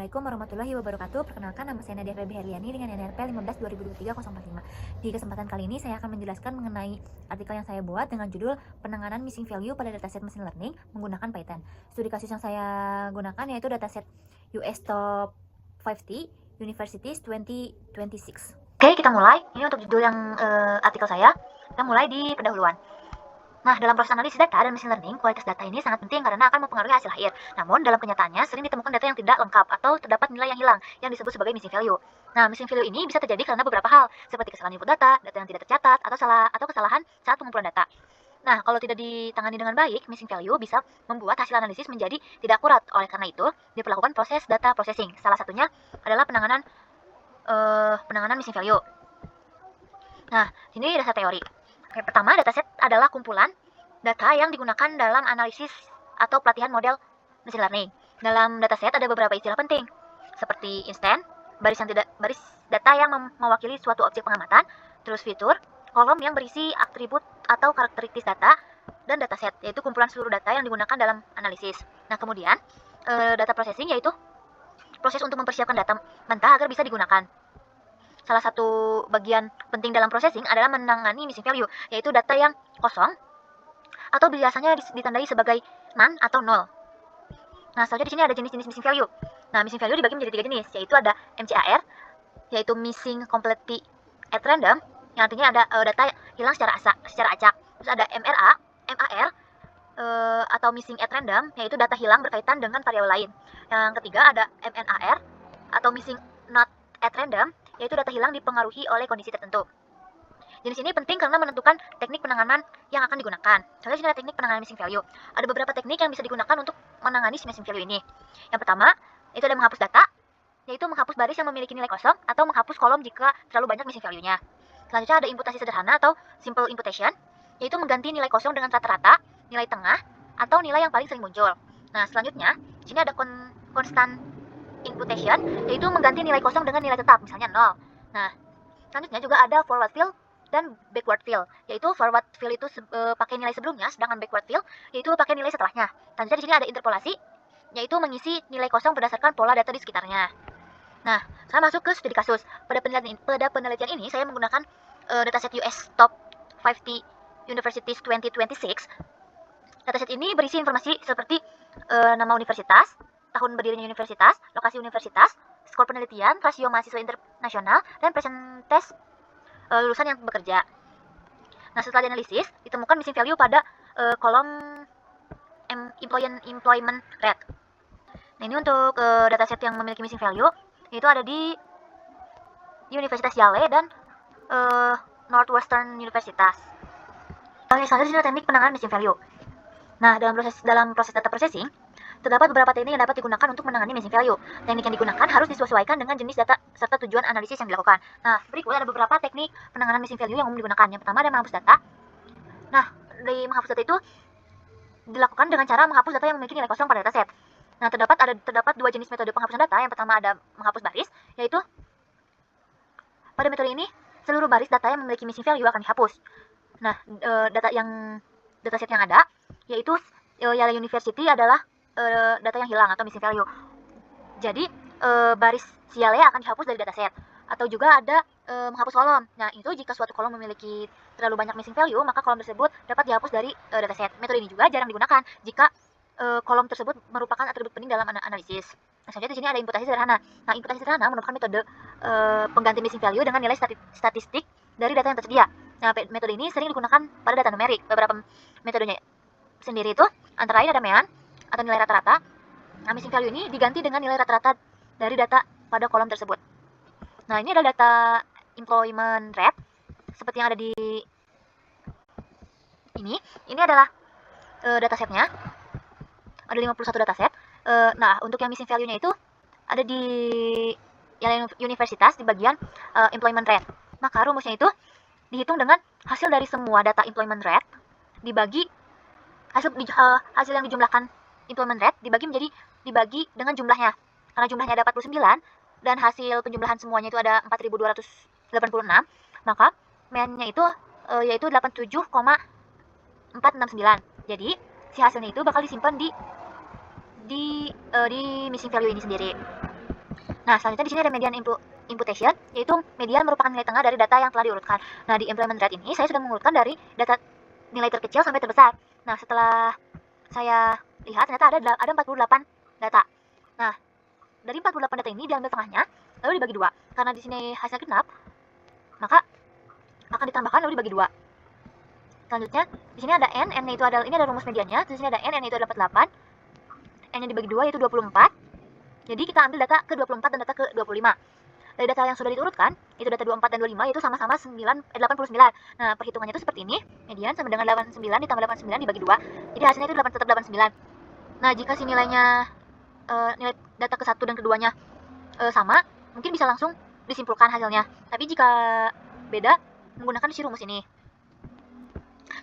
Assalamualaikum warahmatullahi wabarakatuh. Perkenalkan, nama saya Nadia Febi Herliani dengan NRP 15/2023/045. Di kesempatan kali ini saya akan menjelaskan mengenai artikel yang saya buat dengan judul Penanganan Missing Value pada Dataset Machine Learning menggunakan Python. Studi kasus yang saya gunakan yaitu dataset US Top 50 Universities 2026. Oke, kita mulai. Ini untuk judul yang artikel saya. Kita mulai di pendahuluan. Nah, dalam proses analisis data dan machine learning, kualitas data ini sangat penting karena akan mempengaruhi hasil akhir. Namun, dalam kenyataannya sering ditemukan data yang tidak lengkap atau terdapat nilai yang hilang yang disebut sebagai missing value. Nah, missing value ini bisa terjadi karena beberapa hal, seperti kesalahan input data yang tidak tercatat, atau kesalahan saat pengumpulan data. Nah, kalau tidak ditangani dengan baik, missing value bisa membuat hasil analisis menjadi tidak akurat. Oleh karena itu, diperlakukan proses data processing. Salah satunya adalah penanganan missing value. Nah, ini dasar teori. Oke, pertama, dataset adalah kumpulan data yang digunakan dalam analisis atau pelatihan model machine learning. Dalam dataset ada beberapa istilah penting, seperti instance, baris data yang mewakili suatu objek pengamatan, terus fitur, kolom yang berisi atribut atau karakteristik data, dan dataset, yaitu kumpulan seluruh data yang digunakan dalam analisis. Nah, kemudian, data processing yaitu proses untuk mempersiapkan data mentah agar bisa digunakan. Salah satu bagian penting dalam processing adalah menangani missing value, yaitu data yang kosong atau biasanya ditandai sebagai none atau nol. Nah, selanjutnya di sini ada jenis-jenis missing value. Nah, missing value dibagi menjadi 3 jenis, yaitu ada MCAR, yaitu missing completely at random, yang artinya ada data hilang secara acak. Terus ada MAR, atau missing at random, yaitu data hilang berkaitan dengan variabel lain. Yang ketiga ada MNAR, atau missing not at random, yaitu data hilang dipengaruhi oleh kondisi tertentu. Jenis ini penting karena menentukan teknik penanganan yang akan digunakan. Contohnya sini ada teknik penanganan missing value. Ada beberapa teknik yang bisa digunakan untuk menangani missing value ini. Yang pertama, itu ada menghapus data, yaitu menghapus baris yang memiliki nilai kosong atau menghapus kolom jika terlalu banyak missing value-nya. Selanjutnya ada imputasi sederhana atau simple imputation, yaitu mengganti nilai kosong dengan rata-rata, nilai tengah, atau nilai yang paling sering muncul. Nah, selanjutnya, di sini ada constant imputation, yaitu mengganti nilai kosong dengan nilai tetap, misalnya 0. Nah, selanjutnya juga ada forward fill dan backward fill, yaitu forward fill itu pakai nilai sebelumnya, sedangkan backward fill yaitu pakai nilai setelahnya. Selanjutnya di sini ada interpolasi, yaitu mengisi nilai kosong berdasarkan pola data di sekitarnya. Nah, saya masuk ke studi kasus. Pada penelitian ini saya menggunakan dataset US Top 50 Universities 2026. Dataset ini berisi informasi seperti nama universitas, tahun berdirinya universitas, lokasi universitas, skor penelitian, rasio mahasiswa internasional, dan presentase lulusan yang bekerja. Nah, setelah dianalisis, ditemukan missing value pada kolom employment rate. Nah, ini untuk dataset yang memiliki missing value, itu ada di Universitas Yale dan Northwestern Universitas. Selanjutnya sini teknik penanganan missing value. Nah, dalam proses data processing, terdapat beberapa teknik yang dapat digunakan untuk menangani missing value. Teknik yang digunakan harus disesuaikan dengan jenis data serta tujuan analisis yang dilakukan. Nah, berikut ada beberapa teknik penanganan missing value yang umum digunakan. Yang pertama ada menghapus data. Nah, di menghapus data itu dilakukan dengan cara menghapus data yang memiliki nilai kosong pada dataset. Nah, terdapat dua jenis metode penghapusan data. Yang pertama ada menghapus baris, yaitu pada metode ini seluruh baris data yang memiliki missing value akan dihapus. Nah, dataset yang ada yaitu Yale University adalah data yang hilang atau missing value. Jadi baris Yale akan dihapus dari dataset. Atau juga ada menghapus kolom. Nah, itu jika suatu kolom memiliki terlalu banyak missing value, maka kolom tersebut dapat dihapus dari dataset. Metode ini juga jarang digunakan jika kolom tersebut merupakan atribut penting dalam analisis. Nah, selanjutnya di sini ada imputasi sederhana. Nah, imputasi sederhana merupakan metode pengganti missing value dengan nilai statistik dari data yang tersedia. Nah, metode ini sering digunakan pada data numerik. Beberapa metodenya sendiri itu antara lain ada mean atau nilai rata-rata. Nah, missing value ini diganti dengan nilai rata-rata dari data pada kolom tersebut. Nah, ini adalah data employment rate seperti yang ada di ini. Ini adalah datasetnya. Ada 51 dataset. Nah, untuk yang missing value-nya itu ada di Yale Universitas di bagian employment rate. Maka rumusnya itu dihitung dengan hasil dari semua data employment rate dibagi hasil yang dijumlahkan employment rate dibagi dengan jumlahnya. Karena jumlahnya ada 49 dan hasil penjumlahan semuanya itu ada 4.286, maka mean-nya itu yaitu 87,469. Jadi si hasilnya itu bakal disimpan di missing value ini sendiri. Nah, selanjutnya di sini ada median imputation, yaitu median merupakan nilai tengah dari data yang telah diurutkan. Nah, di employment rate ini saya sudah mengurutkan dari data nilai terkecil sampai terbesar. Nah, setelah saya lihat ternyata ada 48 data. Nah, dari 48 data ini diambil tengahnya, lalu dibagi dua. Karena di sini hasil genap, maka akan ditambahkan lalu dibagi dua. Selanjutnya, di sini ada n itu adalah ini ada rumus mediannya. Di sini ada n itu adalah 48, n-nya dibagi dua yaitu 24. Jadi kita ambil data ke 24 dan data ke 25. Dari data yang sudah diturutkan, itu data 24 dan 25 itu sama-sama 89. Nah, perhitungannya itu seperti ini. Median sama dengan 89 ditambah 89 dibagi 2. Jadi hasilnya itu tetap 89. Nah, jika si nilainya nilai data ke satu dan keduanya sama, mungkin bisa langsung disimpulkan hasilnya. Tapi jika beda, menggunakan si rumus ini.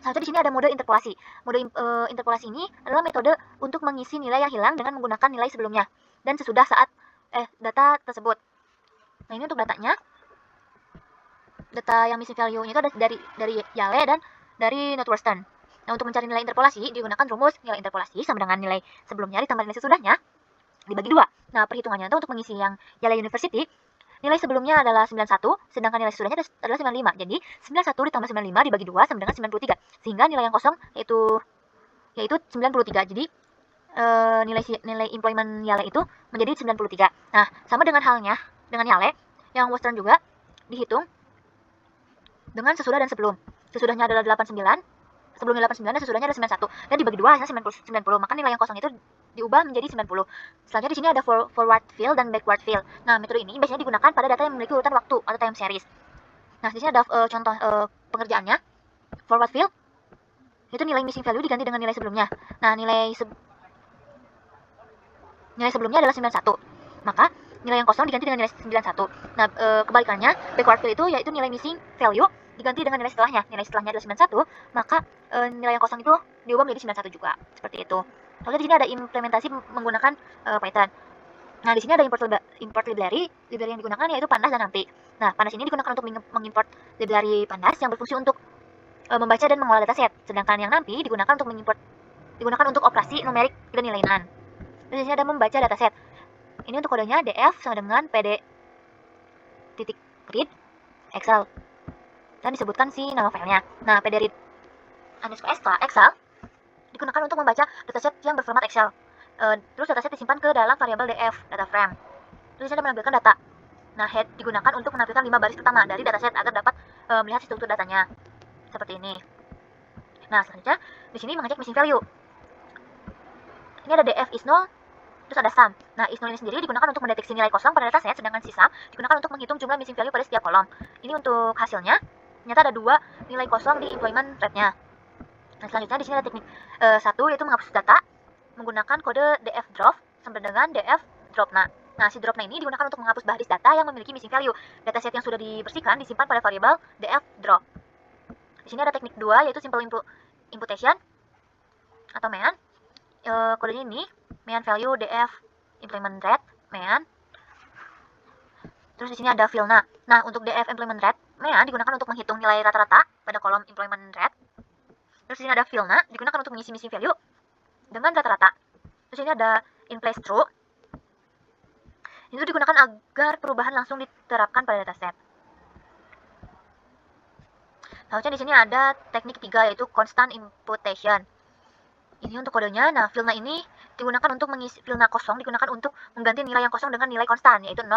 Selanjutnya di sini ada mode interpolasi. Mode interpolasi ini adalah metode untuk mengisi nilai yang hilang dengan menggunakan nilai sebelumnya dan sesudah saat data tersebut. Nah, ini untuk datanya. Data yang missing value-nya itu ada dari Yale dan dari Northwestern. Nah, untuk mencari nilai interpolasi digunakan rumus nilai interpolasi sama dengan nilai sebelumnya ditambah nilai sesudahnya dibagi 2. Nah, perhitungannya itu untuk mengisi yang Yale University, nilai sebelumnya adalah 91, sedangkan nilai sesudahnya adalah 95. Jadi, 91 ditambah 95 dibagi 2 sama dengan 93. Sehingga nilai yang kosong yaitu 93. Jadi, nilai employment Yale itu menjadi 93. Nah, sama dengan halnya dengan Yale, yang Western juga dihitung dengan sesudah dan sebelum. Sesudahnya adalah 89, sebelumnya 89 dan sesudahnya adalah 91. Dan dibagi 2 hasilnya 90. Maka nilai yang kosong itu diubah menjadi 90. Selanjutnya di sini ada forward fill dan backward fill. Nah, metode ini biasanya digunakan pada data yang memiliki urutan waktu atau time series. Nah, di sini ada contoh pengerjaannya. Forward fill itu nilai missing value diganti dengan nilai sebelumnya. Nah, nilai sebelumnya adalah 91. Maka nilai yang kosong diganti dengan nilai 91. Nah, kebalikannya, backward fill itu yaitu nilai missing value diganti dengan nilai setelahnya. Nilai setelahnya adalah 91, maka nilai yang kosong itu diubah menjadi 91 juga. Seperti itu. Lalu di sini ada implementasi menggunakan Python. Nah, di sini ada import library. Library yang digunakan yaitu pandas dan numpy. Nah, pandas ini digunakan untuk mengimport library pandas yang berfungsi untuk membaca dan mengolah dataset. Sedangkan yang numpy digunakan untuk operasi numerik dan nilainan. Di sini ada membaca dataset. Ini untuk kodenya df sama dengan pd.read Excel. Dan disebutkan si nama filenya. Nah, pd.read Excel digunakan untuk membaca dataset yang berformat Excel. Terus dataset disimpan ke dalam variabel df, data frame. Terus ada menampilkan data. Nah, head digunakan untuk menampilkan 5 baris pertama dari dataset agar dapat melihat struktur datanya. Seperti ini. Nah, selanjutnya di sini mengecek missing value. Ini ada df is null, terus ada sum. Nah, is null ini sendiri digunakan untuk mendeteksi nilai kosong pada dataset, sedangkan si sum digunakan untuk menghitung jumlah missing value pada setiap kolom. Ini untuk hasilnya. Ternyata ada 2 nilai kosong di employment rate-nya. Nah, selanjutnya di sini ada teknik 1 yaitu menghapus data menggunakan kode df drop sampai dengan df drop. Nah, si drop ini digunakan untuk menghapus baris data yang memiliki missing value. Dataset yang sudah dibersihkan disimpan pada variabel df drop. Di sini ada teknik 2 yaitu simple imputation atau MEAN. Kodenya ini MEAN value df employment rate MEAN. Terus di sini ada fill-na. Nah, untuk df employment rate MEAN digunakan untuk menghitung nilai rata-rata pada kolom employment rate. Terus di sini ada fill-na digunakan untuk mengisi missing value dengan rata-rata. Terus ini ada in place true. Itu digunakan agar perubahan langsung diterapkan pada dataset. Selanjutnya di sini ada teknik 3 yaitu constant imputation. Ini untuk kodenya. Nah, fill-na ini digunakan untuk mengisi fill-na kosong digunakan untuk mengganti nilai yang kosong dengan nilai konstan yaitu 0.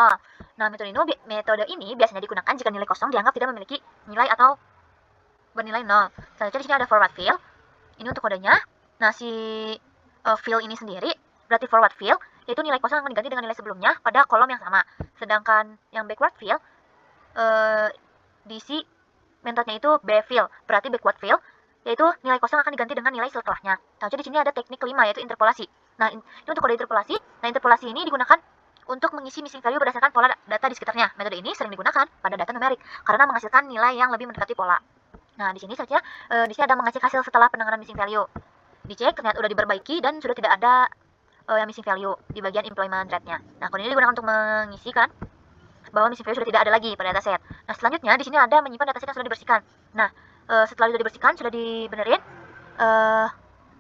Nah, metode ini biasanya digunakan jika nilai kosong dianggap tidak memiliki nilai atau bernilai 0. Selanjutnya di sini ada forward fill. Ini untuk kodenya. Nah, si fill ini sendiri berarti forward fill yaitu nilai kosong akan diganti dengan nilai sebelumnya pada kolom yang sama. Sedangkan yang backward fill di si metodenya itu bfill, berarti backward fill yaitu nilai kosong akan diganti dengan nilai setelahnya. Nah, jadi di sini ada teknik kelima yaitu interpolasi. Nah, ini untuk kode interpolasi. Nah, interpolasi ini digunakan untuk mengisi missing value berdasarkan pola data di sekitarnya. Metode ini sering digunakan pada data numerik karena menghasilkan nilai yang lebih mendekati pola. Nah, di sini saja di sini ada mengecek hasil setelah penanganan missing value. Dicek ternyata sudah diperbaiki dan sudah tidak ada yang missing value di bagian employment rate-nya. Nah, kode ini digunakan untuk mengisikan bahwa missing value sudah tidak ada lagi pada dataset. Nah, selanjutnya di sini ada menyimpan dataset yang sudah dibersihkan. Nah, setelah sudah dibersihkan, sudah dibenerin,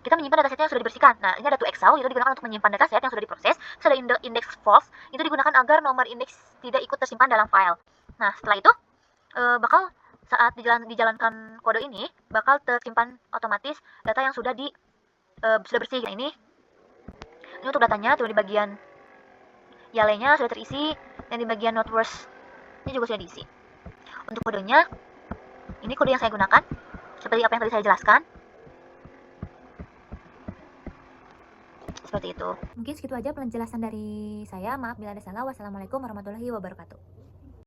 kita menyimpan datasetnya yang sudah dibersihkan. Nah, ini ada to Excel, itu digunakan untuk menyimpan dataset yang sudah diproses. Terus ada index false, itu digunakan agar nomor indeks tidak ikut tersimpan dalam file. Nah, setelah itu bakal saat dijalankan kode ini bakal tersimpan otomatis data yang sudah sudah bersih. Nah, ini untuk datanya tuh di bagian YALE-nya sudah terisi, dan di bagian not worse ini juga sudah diisi. Untuk kodenya, ini kode yang saya gunakan seperti apa yang tadi saya jelaskan. Seperti itu. Mungkin segitu aja penjelasan dari saya. Maaf bila ada salah. Wassalamualaikum warahmatullahi wabarakatuh.